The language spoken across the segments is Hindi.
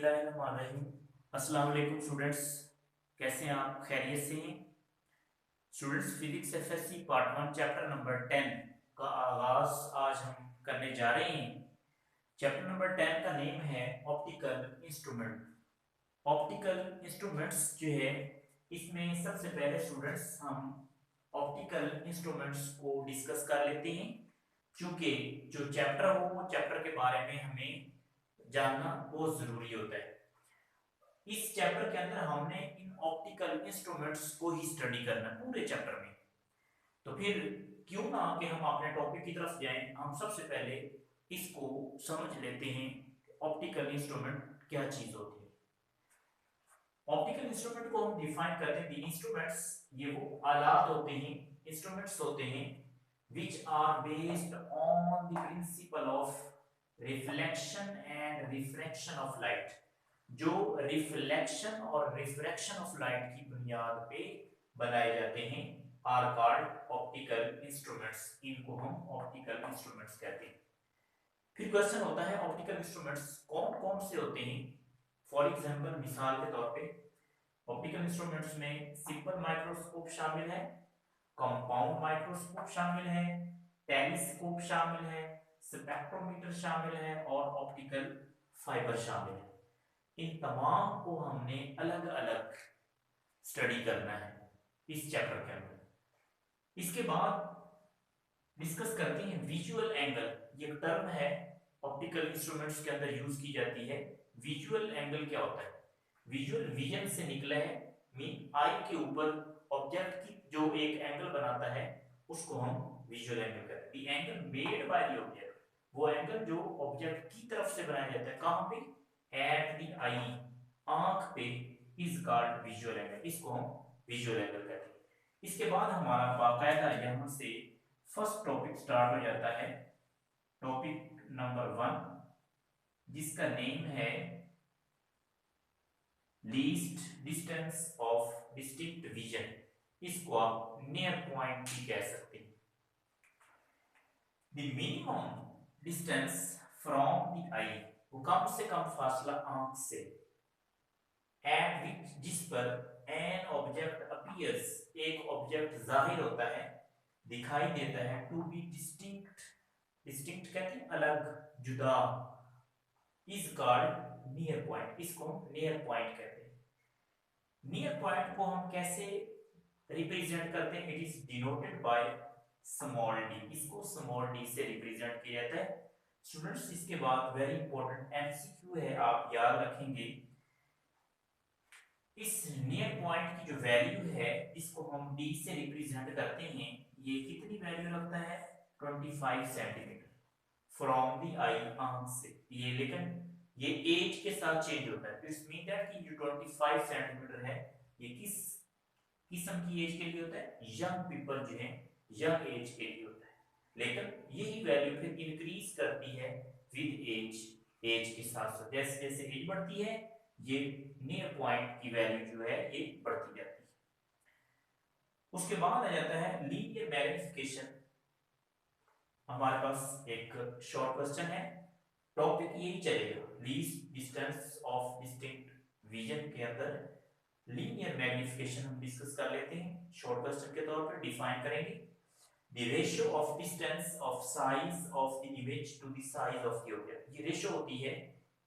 बिस्मिल्लाहिर्रहमानिर्रहीम। अस्सलाम वालेकुम स्टूडेंट्स, कैसे हैं आप? खैरियत से हैं students? Physics FSc part 1 chapter number 10 का आगाज आज हम करने जा रहे हैं। चैप्टर नंबर 10 का नेम है ऑप्टिकल इंस्ट्रूमेंट। ऑप्टिकल इंस्ट्रूमेंट्स जो है, इसमें सबसे पहले स्टूडेंट्स हम ऑप्टिकल इंस्ट्रूमेंट्स को डिस्कस कर लेते हैं, क्योंकि जो चैप्टर हो वो चैप्टर के बारे में हमें जानना बहुत जरूरी होता है। इस चैप्टर के अंदर हमने इन ऑप्टिकल इंस्ट्रूमेंट्स को ही स्टडी करना है पूरे चैप्टर में। तो फिर क्यों ना कि हम अपने टॉपिक की तरफ जाएं। हम सबसे पहले इसको समझ लेते हैं, ऑप्टिकल इंस्ट्रूमेंट क्या चीज होती है। ऑप्टिकल इंस्ट्रूमेंट को हम डिफाइन करते हैं, इंस्ट्रूमेंट्स ये वो आलात होते हैं, इंस्ट्रूमेंट्स होते हैं which are based on the principle of reflection and refraction of light। जो रिफ्लेक्शन और रिफ्रैक्शन ऑफ लाइट की बुनियाद पे बनाए जाते हैं आर कॉल्ड ऑप्टिकल इंस्ट्रूमेंट्स। इनको हम ऑप्टिकल इंस्ट्रूमेंट्स कहते हैं। फिर क्वेश्चन होता है ऑप्टिकल इंस्ट्रूमेंट्स कौन कौन से होते हैं। फॉर एग्जांपल, मिसाल के तौर पे ऑप्टिकल इंस्ट्रूमेंट्स में सिंपल माइक्रोस्कोप शामिल है, कंपाउंड माइक्रोस्कोप शामिल है, टेलीस्कोप शामिल है, स्पेक्ट्रोमीटर शामिल है और ऑप्टिकल फाइबर शामिल है। इन तमाम को हमने अलग अलग स्टडी करना है इस चैप्टर के अंदर। इसके बाद डिस्कस करते हैं विजुअल एंगल। ये टर्म है ऑप्टिकल इंस्ट्रूमेंट्स के अंदर यूज की जाती है। विजुअल एंगल क्या होता है? विजुअल विजन से निकला है, मीन आई के ऊपर ऑब्जेक्ट की जो एक एंगल बनाता है उसको हम विजुअल एंगल कहते हैं। The angle made by the object, वो एंगल जो ऑब्जेक्ट की तरफ से बनाया जाता है, कहां पे? एट द आई, आंख पे, इज कॉल्ड विजुअल एंगल। इसको हम विजुअल एंगल कहते हैं। इसके बाद हमारा बाकायदा यहां से फर्स्ट टॉपिक स्टार्ट हो जाता है, टॉपिक नंबर 1, जिसका नेम है least distance of distinct vision. इसको आप नियर पॉइंट भी कह सकते हैं। The minimum distance from the eye, वो कम से कम फासला आंख से, एट विच, जिस पर एन ऑब्जेक्ट अपीयर्स, एक ऑब्जेक्ट जाहिर होता है, दिखाई देता है, टू बी डिस्टिंक्ट, डिस्टिंक्ट कहते हैं अलग, जुदा, इज कॉल्ड नियर पॉइंट। इसको नियर पॉइंट कहते हैं। नियर पॉइंट को हम कैसे रिप्रेजेंट करते हैं? It is denoted by small D. इसको स्मॉल डी से रिप्रेजेंट किया जाता है। स्टूडेंट्स, इसके बाद वेरी इंपॉर्टेंट एमसीक्यू है, आप याद रखेंगे। इस नियर पॉइंट की जो वैल्यू है, इसको हम डी से रिप्रेजेंट करते हैं। ये कितनी वैल्यू रखता है? 25 सेंटीमीटर फ्रॉम द आई, आंख से। ये लेकिन ये एज के साथ चेंज होता है। इट्स मीन दैट कि जो 25 सेंटीमीटर है, ये किस किस्म की एज के लिए होता है? यंग पीपल जो है, यंग एज के लिए होता है। लेकिन यही वैल्यू फिर इंक्रीज करती है विद एज, एज के साथ साथ जैसे जैसे एज बढ़ती है, ये नियर पॉइंट की वैल्यू जो है ये बढ़ती जाती है। उसके बाद आ जाता है लीनियर मैग्निफिकेशन। हमारे पास एक शॉर्ट क्वेश्चन है, टॉपिक यही चलेगा, least distance of distinct vision के अंदर लीनियर मैग्निफिकेशन हम डिस्कस कर लेते हैं। शॉर्ट क्वेश्चन के तौर पर डिफाइन करेंगे the ratio of distance of size of the image to the size of the object. ये रेशियो होती है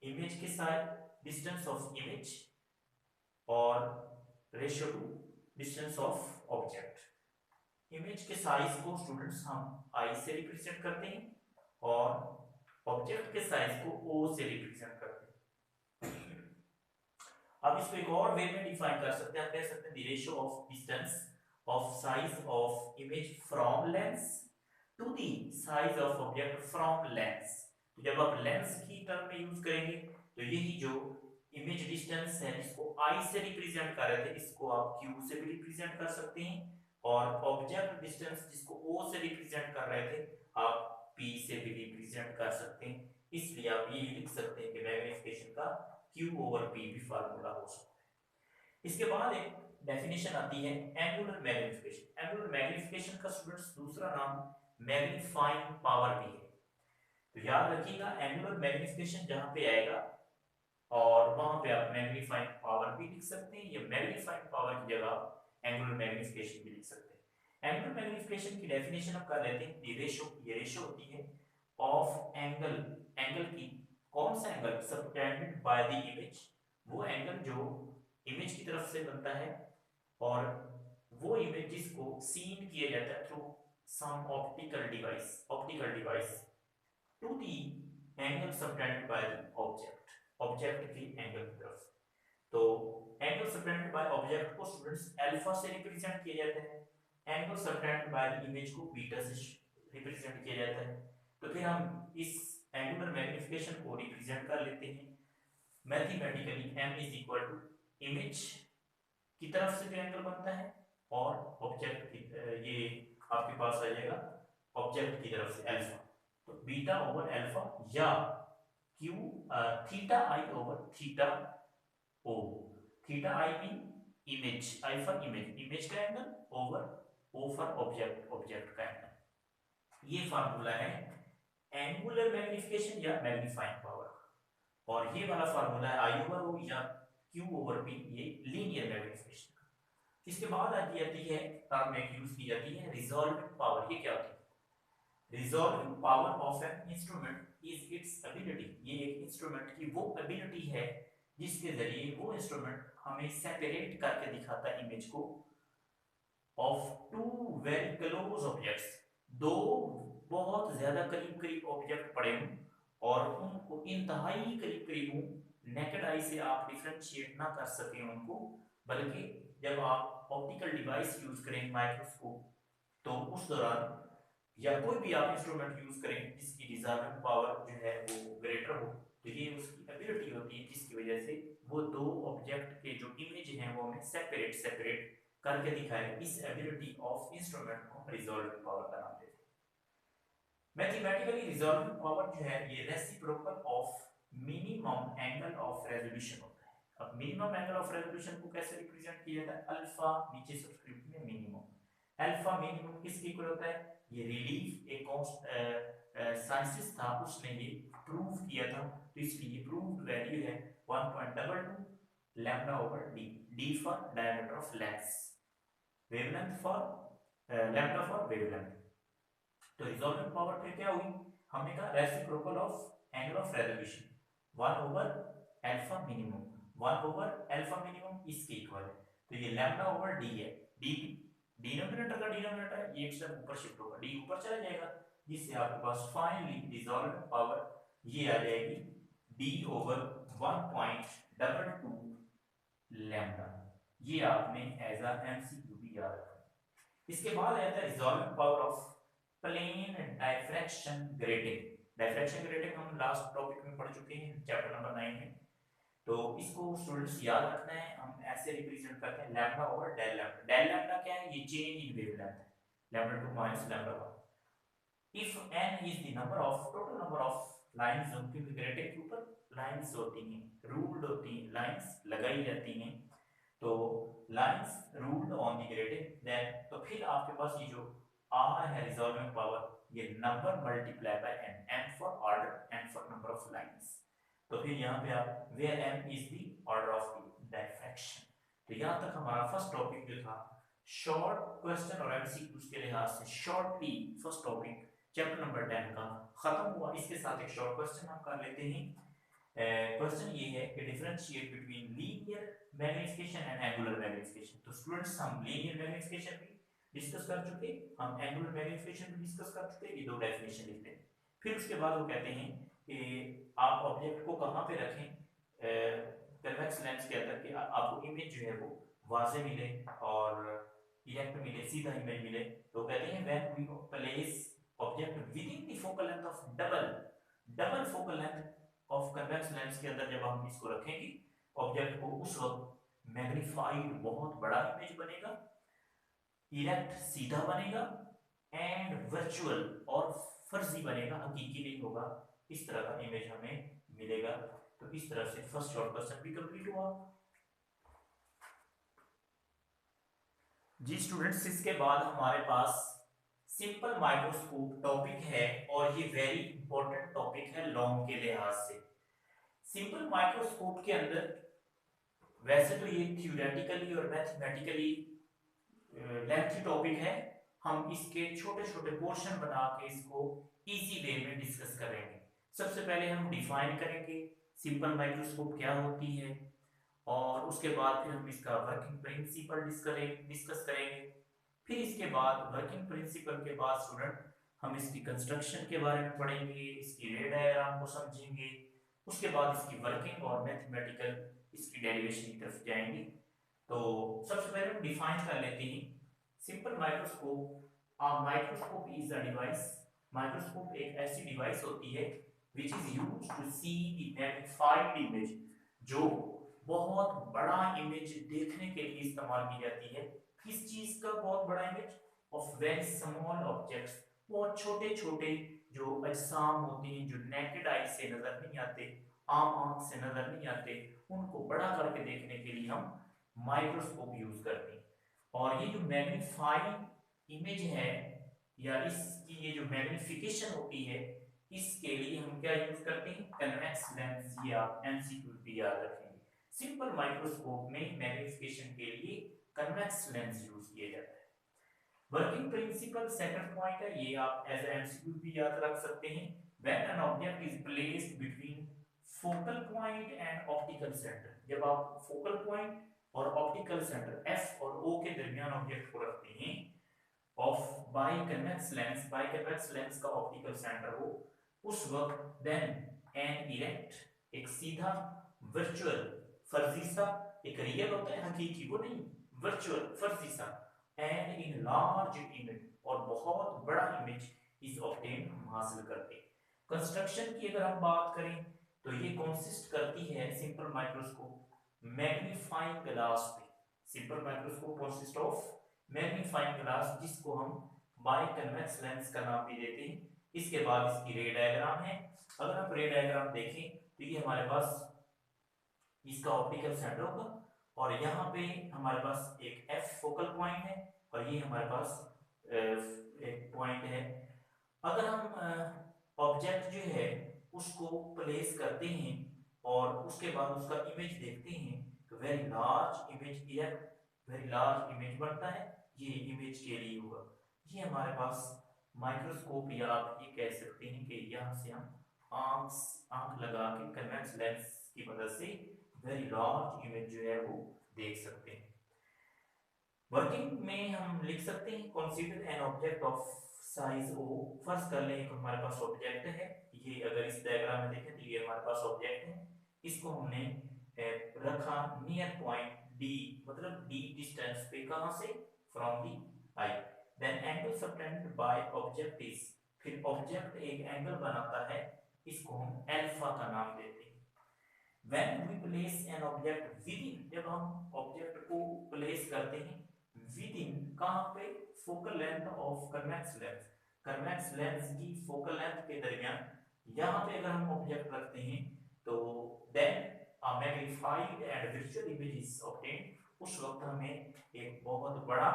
इमेज के साइज, डिस्टेंस ऑफ इमेज, और ratio to distance of object. Image के साइज को स्टूडेंट्स हम आई से रिप्रेजेंट करते हैं और ऑब्जेक्ट के साइज को ओ से रिप्रेजेंट करते हैं। अब इसको एक और वे में डिफाइन कर सकते हैं, आप कह सकते हैं the ratio of distance of size of image from lens to the size of object from lens. तो जब आप लेंस की टर्म में यूज करेंगे तो यही जो इमेज डिस्टेंस है, इसको आई से रिप्रेजेंट कर रहे थे, इसको आप क्यू से भी रिप्रेजेंट कर सकते हैं, और ऑब्जेक्ट डिस्टेंस जिसको ओ से रिप्रेजेंट कर रहे थे, आप पी से भी रिप्रेजेंट कर सकते हैं। इसलिए आप ये लिख सकते हैं कि मैग्निफिकेशन का Q ओवर P भी फार्मूला हो सकता है। इसके बाद एक डेफिनेशन आती है एंगुलर मैग्निफिकेशन। एंगुलर मैग्निफिकेशन का स्टूडेंट्स दूसरा नाम मैग्नीफाइंग पावर भी है। तो याद रखिएगा, एंगुलर मैग्निफिकेशन जहां पे आएगा और वहां मैग्नीफाइंग पावर की जगह एंगुलर मैग्नीफिकेशन भी लिख सकते हैं। एंगुलर मैग्नीफिकेशन की डेफिनेशन हम कर लेते हैं। ये रेशो होती है ऑफ एंगल की, कौन सा angle subtended by the image, वो एंगल जो इमेज की तरफ से बनता है और वो इमेज जिसको सीन किया जाता है through some optical device to the angle subtended by the object के एंगल की तरफ। तो एंगल सबटेंडेड बाय ऑब्जेक्ट को स्टूडेंट्स अल्फा से रिप्रेजेंट किया जाता है, angle subtended by the image को बीटा से रिप्रेजेंट किया जाता है। तो फिर हम इस एंगुलर मैग्नीफिकेशन को रिप्रेजेंट कर लेते हैं mathematically. m is equal to image की तरफ से जो एंगल बनता है और ऑब्जेक्ट की, ये आपके पास आ जाएगा ऑब्जेक्ट की तरफ से अल्फा, तो बीटा ओवर अल्फा या Q theta I over theta O. Theta I mean image, I for image का angle over O for object का एंगल। ये फार्मूला है एंगुलर मैग्नीफिकेशन या मैग्नीफाइंग पावर, और ये वाला फार्मूला है आई ओवर ओ या क्यू ओवर पी, ये लीनियर मैग्नीफिकेशन। इसके बाद आती है टर्म में यूज की जाती है रिजॉल्विंग पावर। ये क्या होती है? Resolving power of an instrument is its ability, ये एक इंस्ट्रूमेंट की वो एबिलिटी है जिसके जरिए वो इंस्ट्रूमेंट हमें सेपरेट करके दिखाता है इमेज को of to very close objects, दो बहुत ज्यादा करीब ऑब्जेक्ट पड़े हों और उनको इंतहाई करीब हों, नेकेड आई से आप डिफरेंशिएट ना कर सकें उनको, बल्कि जब आप ऑप्टिकल डिवाइस यूज करें माइक्रोस्कोप, तो उस दौरान या कोई भी आप इंस्ट्रूमेंट यूज करें जिसकी रिजॉल्विंग पावर जो है वो ग्रेटर हो, तो ये उसकी एबिलिटी होती है जिसकी वजह से वो दो ऑब्जेक्ट के जो इमेज हैं वो हमें सेपरेट करके दिखाए। इस एबिलिटी ऑफ इंस्ट्रूमेंट को रिजॉल्विंग पावर का नाम देते हैं। मैथमेटिकली रिजॉल्विंग पावर जो है ये reciprocal of minimum angle of resolution होता है। अब मिनिमम एंगल ऑफ रेजोल्यूशन को कैसे रिप्रेजेंट किया जाता है? अल्फा, नीचे सब्सक्रिप्ट में मिनिमम, अल्फा मिनिमम किसके इक्वल होता है? ये रिलीफ एक साइंटिस्ट था उसने ये प्रूव किया था, तो इसकी ये प्रूव्ड वैल्यू है 1.22 lambda over D, D for diameter of lens, wavelength for lambda for wavelength. तो रिजॉल्विंग पावर फिर क्या हुई? हमने कहा reciprocal of angle of resolution 1 over alpha minimum, 1 over alpha minimum इसके इक्वल है, तो ये लैम्डा ओवर डी है, डी डिनोमिनेटर का डिनोमिनेटर है, ये एक स्टेप ऊपर शिफ्ट होगा, डी ऊपर चला जाएगा, जिससे आपके पास फाइनली रिजॉल्विंग पावर ये आ जाएगी डी ओवर 1.22 लैम्डा। ये आपने एज अ एमसीक्यू भी याद रखना। इसके बाद आता है resolving power of plane diffraction grating. Diffraction grating हम लास्ट टॉपिक में पढ़ चुके हैं चैप्टर नंबर 9 में, तो इसको स्टूडेंट्स याद रखना है। हम ऐसे रिप्रेजेंट करते हैं lambda over del lambda. Del lambda क्या है? ये change in wavelength, lambda 2 minus lambda 1। If n is the number of total number of lines, क्योंकि ग्रेटिंग के ऊपर लाइंस होती हैं, रूल्ड होती हैं, लाइंस लगाई जाती हैं, तो lines ruled on the grating, then तो फिर आपके पास ये जो r है रिजॉल्विंग पावर, ये number multiply by n, n for order, n for number of lines. तो फिर यहाँ पे आप where m is the order of the diffraction. तो यहाँ तक हमारा फर्स्ट टॉपिक जो था शॉर्ट क्वेश्चन और एमसीक्यूज के लिहाज से shortly first topic chapter number 10 का खत्म हुआ। इसके साथ एक शॉर्ट क्वेश्चन हम कर लेते हैं। क्वेश्चन ये है कि differentiate between linear magnification and angular magnification. तो स्टूडेंट्स हम लीनियर मैग्नीफिकेशन भी डिस्कस कर चुके, हम एंगुलर मैग्नीफिकेशन भी डिस्कस कर चुके, ये दो डेफिनेशन लिखते हैं। फिर उसके बाद वो कहते हैं कि आप ऑब्जेक्ट को कहाँ पे रखें कन्वेक्स लेंस के अंदर कि आपको इमेज जो है वो वाज़े मिले और इरेक्ट मिले, सीधा इमेज मिले। तो कहते हैं when we place object within the focal length of double focal length of convex lens के अंदर, जब हम इसको रखेंगे ऑब्जेक्ट को, उस वक्त मैग्नीफाइड बहुत बड़ा इमेज बनेगा, इरेक्ट सीधा बनेगा, एंड वर्चुअल और फर्जी बनेगा, हकीकी नहीं होगा। इस तरह का इमेज हमें मिलेगा। तो इस तरह से फर्स्ट शॉर्ट क्वेश्चन भी कंप्लीट हुआ जी स्टूडेंट्स। इसके बाद हमारे पास सिंपल माइक्रोस्कोप टॉपिक है और ये वेरी इंपॉर्टेंट टॉपिक है लॉन्ग के लिहाज से। सिंपल माइक्रोस्कोप के अंदर वैसे तो ये थ्योरेटिकली और मैथमेटिकली लेंथी टॉपिक है, हम इसके छोटे छोटे पोर्शन बना के इसको इजी वे में डिस्कस करेंगे। सबसे पहले हम डिफाइन करेंगे सिंपल माइक्रोस्कोप क्या होती है, और उसके बाद फिर हम इसका वर्किंग प्रिंसिपल डिस्कस करेंगे। फिर इसके बाद वर्किंग प्रिंसिपल के बाद स्टूडेंट हम इसकी कंस्ट्रक्शन के बारे में पढ़ेंगे, इसकी रे डायग्राम को समझेंगे, उसके बाद इसकी वर्किंग और मैथमेटिकल इसकी डेरिवेशन की तरफ जाएंगे। तो सबसे पहले हम डिफाइन कर लेते हैं simple microscope. A microscope is a device, microscope एक ऐसी डिवाइस होती है which is used to see the magnified image, जो बहुत बड़ा इमेज देखने के लिए इस्तेमाल की जाती है। किस चीज का बहुत बड़ा image? Of very small objects, बहुत छोटे छोटे जो अजसाम होते हैं जो नेकेड आई से नजर नहीं आते, आम आंख से नजर नहीं आते, उनको बड़ा करके देखने के लिए हम माइक्रोस्कोप यूज करते हैं। और ये जो मैग्नीफाइंग इमेज है या इसकी ये जो मैग्निफिकेशन होती है, इसके लिए हम क्या यूज करते हैं? कन्वेक्स लेंस, या एमसीक्यू भी याद रखेंगे। सिंपल माइक्रोस्कोप में मैग्निफिकेशन के लिए कन्वेक्स लेंस यूज किया जाता है। वर्किंग प्रिंसिपल सेकंड पॉइंट है, ये आप एज एमसीक्यू भी याद रख सकते हैं। When an object is placed between focal point and optical centre, जब आप फोकल पॉइंट और ऑप्टिकल सेंटर एफ और ओ के दरमियान ऑब्जेक्ट को रखते हैं, ऑफ बाइकन्वेक्स लेंस, बाइकन्वेक्स लेंस का ऑप्टिकल सेंटर हो, उस वक्त देन एन इरेक्ट, एक सीधा, वर्चुअल, फर्जी सा, एक रियल होता है हकीकी वो नहीं, वर्चुअल फर्जी सा, एंड इन लार्ज इमेज, और बहुत बड़ा इमेज इज ऑब्टेन, हम हासिल करते हैं। कंस्ट्रक्शन की अगर हम बात करें तो ये कंसिस्ट करती है सिंपल माइक्रोस्कोप मैग्नीफाइंग ग्लास पे। Simple microscope consist of magnifying glass, जिसको हम बाइकन्वेक्स लेंस का नाम भी देते हैं। इसके बाद इसकी रे डायग्राम है। अगर आप रे डायग्राम देखें तो ये हमारे पास इसका ऑप्टिकल सेंटर होगा, और यहाँ पे हमारे पास एक एफ फोकल पॉइंट है, और ये हमारे पास एक पॉइंट है। अगर हम ऑब्जेक्ट जो है उसको प्लेस करते हैं और उसके बाद उसका इमेज देखते हैं, तो very large image, very large image बनता है। ये इमेज के लिए होगा। ये हमारे पास माइक्रोस्कोप, या आप ये कह सकते हैं कि यहाँ से हम आंख लगा के कन्वेक्स लेंस की मदद से वेरी लार्ज इमेज जो है वो देख सकते हैं। वर्किंग में हम लिख सकते हैं consider an object of size O. फर्ज कर लें हमारे पास ऑब्जेक्ट है, ये अगर इस डायग्राम में देखें तो ये हमारे पास ऑब्जेक्ट है, इसको हमने रखा नियर पॉइंट डी, मतलब डी डिस्टेंस पे, कहां से? From the eye. Then angle subtended by object is, फिर ऑब्जेक्ट एक एंगल बनाता है, इसको हम अल्फा का नाम देते हैं। When we place an object within, जब हम ऑब्जेक्ट को प्लेस करते हैं within, कहां पे? Focal length of convex lens, convex lens की फोकल लेंथ के दरमियान, यहां पे अगर हम ऑब्जेक्ट रखते हैं तो then a magnified and virtual image is obtained, उस वक्त हमें एक बहुत बड़ा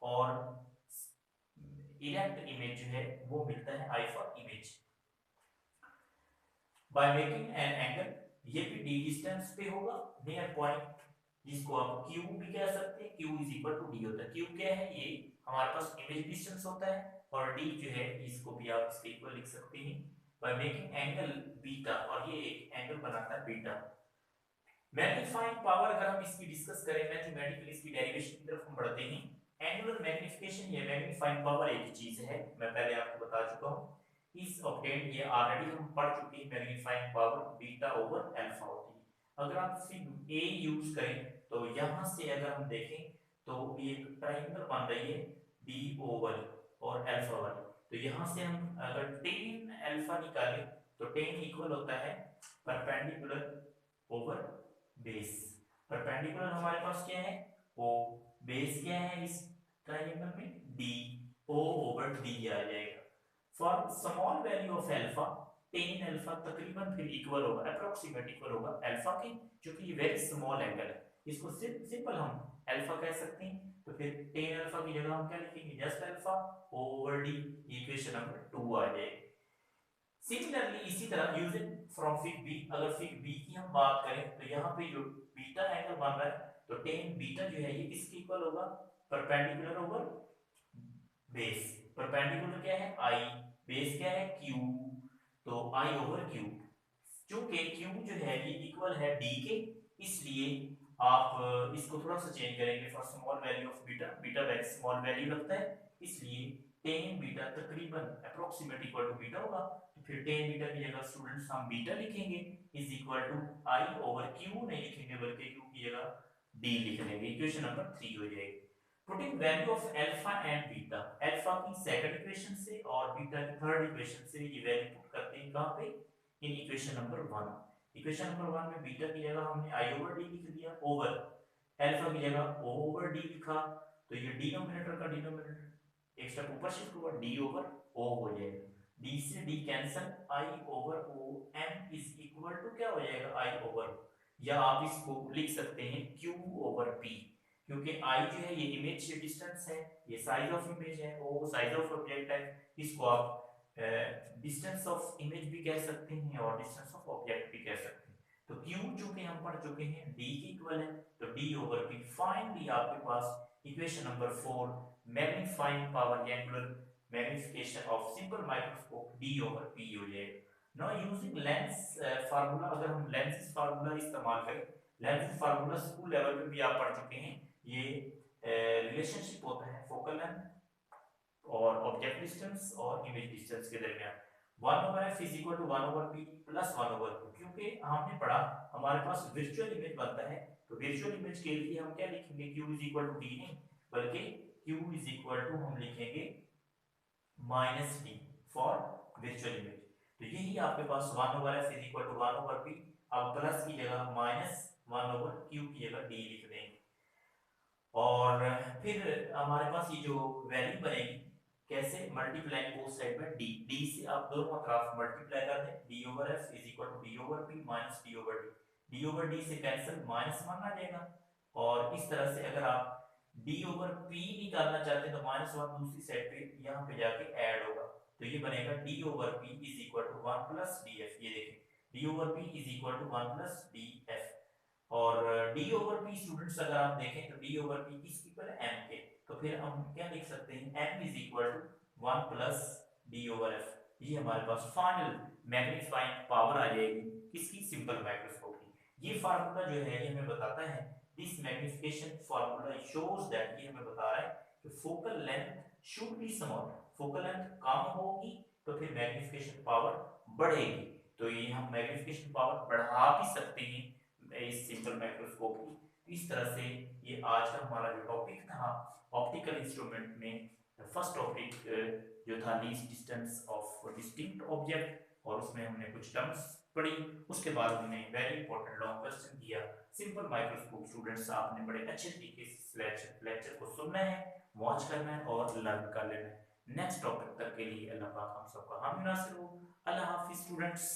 और इरेक्ट इमेज जो है वो मिलता है, IIFA image. By making an angle, ये भी डी डिस्टेंस पे होगा नियर पॉइंट, जिसको आप क्यू भी कह सकते हैं, Q is equal to D होता है। क्यू क्या है? ये हमारे पास इमेज डिस्टेंस होता है, और डी जो है इसको भी आप इसके इक्वल लिख सकते हैं। बाय मेकिंग एंगल बीटा, और ये एक एंगल बनाता है बीटा। मैग्नीफाइंग पावर अगर हम इसकी डिस्कस करें मैथमेटिकली, इसकी डेरिवेशन की तरफ हम बढ़ते हैं। एंगुलर मैग्निफिकेशन या मैग्नीफाइंग पावर एक चीज है, मैं पहले आपको बता चुका हूं। इस ऑब्टेन, ये ऑलरेडी हम पढ़ चुके हैं, magnifying power beta over alpha होती है। अगर आप सिर्फ ए यूज करें तो यहां से अगर हम देखें तो ये एक ट्रायंगल बन रही है बी ओवल और अल्फा वाली, तो यहां से हम अगर टेन अल्फा निकालें तो टेन इक्वल होता है परपेंडिकुलर ओवर बेस। परपेंडिकुलर हमारे पास क्या है? ओ। बेस क्या है इस ट्रायंगल में? डी। ओ ओवर डी आ जाएगा। For small value of alpha, tan alpha तकरीबन फिर इक्वल होगा, अप्रोक्सीमेट इक्वल होगा अल्फा के, क्योंकि ये वेरी स्मॉल एंगल है, इसको सिंपल हम अल्फा कह सकते हैं। तो फिर टेन अल्फा की जगह हम क्या लिखेंगे? Just alpha over D, equation number 2 आ जाएगी। सिमिलरली इसी तरह यूजिंग फ्रॉम फिग बी, अगर फिग बी की हम बात करें तो यहाँ पे जो बीटा बीटा एंगल बन रहा है, तो टेन बीटा जो है ये किसके इक्वल होगा, परपेंडिकुलर ओवर बेस। परपेंडिकुलर क्या है आई, बेस क्या है क्यू, तो आई ओवर क्यू। चूंकि क्यू जो है ये इक्वल है डी के, इसलिए आप इसको थोड़ा सा चेंज करेंगे for small value of beta, beta very small value रखता है, इसलिए टेन बीटा तकरीबन अप्रोक्सीमेट इक्वल टू बीटा होगा। तो फिर टेन बीटा की जगह स्टूडेंट्स हम बीटा लिखेंगे is equal to I over Q नहीं लिखेंगे बल्कि क्यू की जगह डी लिख लेंगे। इक्वेशन नंबर 3 हो जाएगी। Putting value of alpha and beta, alpha की सेकंड इक्वेशन से और बीटा की थर्ड इक्वेशन से ये वैल्यू पुट करते हैं कहां पे, in equation number 1। Equation number 1 में बीटा की जगह हमने आई ओवर डी लिख दिया, ओवर अल्फा की जगह ओ ओवर डी लिखा, तो ये डिनोमिनेटर का डिनोमिनेटर एक स्टेप ऊपर शिफ्ट हुआ, डी ओवर ओ हो जाएगा, डी से D cancel, I over O, M is equal to क्या हो जाएगा आई ओवर, या आप इसको लिख सकते हैं क्यू ओवर पी, क्योंकि आई जो है ये इमेज से डिस्टेंस है, ये साइज ऑफ इमेज है, ओ साइज ऑफ ऑब्जेक्ट है, इसको आप डिस्टेंस ऑफ इमेज भी कह सकते हैं और डिस्टेंस ऑफ ऑब्जेक्ट भी कह सकते हैं। तो Q चूंकि हम पढ़ चुके हैं D के इक्वल है, तो D ओवर P। फाइनली आपके पास इक्वेशन नंबर 4 मैग्नीफाइंग पावर या angular magnification of simple microscope D over P हो जाएगा। नाउ यूजिंग लेंस फार्मूला, अगर हम लेंस फार्मूला इस्तेमाल करें, लेंस फार्मूला स्कूल लेवल पे भी आप पढ़ चुके हैं, ये रिलेशनशिप होता है फोकल लेंथ और ऑब्जेक्ट डिस्टेंस और इमेज डिस्टेंस के दरमियान। 1 over f is equal to 1 over p plus 1 over q, क्योंकि हमने पढ़ा हमारे पास वर्चुअल इमेज बनता है, तो वर्चुअल इमेज के लिए हम क्या लिखेंगे, q is equal to d नहीं बल्कि q इज इक्वल टू हम लिखेंगे minus d for virtual image. तो यही आपके पास 1 over f is equal to 1 over p, अब प्लस की जगह माइनस 1 ओवर q की जगह d लिख देंगे, और फिर हमारे पास ये जो वैल्यू बनेगी कैसे, मल्टीप्लाई बोथ साइड में डी, डी से आप दोनों तरफ मल्टीप्लाई कर दें, D over F is equal to D over P minus D over D, D over D से कैंसिल माइनस वन आ जाएगा, और इस तरह से अगर आप डी ओवर पी निकालना चाहते हैं तो माइनस वन दूसरी साइड पे यहाँ पे जाके ऐड होगा, तो ये बनेगा D over P is equal to one plus D F. ये देखें D over P is equal to one plus D F, और d ओवर p स्टूडेंट्स अगर आप देखें तो d ओवर p किसकी इक्वल है m के, तो फिर हम क्या लिख सकते हैं m is equal to 1 plus d over f। ये हमारे पास फाइनल मैग्नीफाइंग पावर आ जाएगी किसकी, सिंपल माइक्रोस्कोप की। ये फार्मूला जो है ये हमें बताता है, this magnification formula shows that, ये हमें बता रहा है कि focal length should be small, focal length कम होगी तो फिर मैग्निफिकेशन पावर बढ़ेगी, तो ये हम मैग्निफिकेशन पावर बढ़ा भी सकते हैं इस सिंपल माइक्रोस्कोप की। इस तरह से ये आज का हमारा जो टॉपिक था ऑप्टिकल इंस्ट्रूमेंट में, फर्स्ट टॉपिक जो था least distance of distinct object, और उसमें हमने कुछ टर्म्स पढ़ी, उसके बाद हमने वेरी इंपॉर्टेंट लॉन्ग क्वेश्चन किया सिंपल माइक्रोस्कोप। स्टूडेंट्स आपने बड़े अच्छे तरीके से लेक्चर को सुनना है, वॉच करना है और लर्न कर लेना है। नेक्स्ट टॉपिक तक के लिए अल्लाह पाक हम सबका हामी नासिर हो। अल्लाह हाफिज स्टूडेंट्स।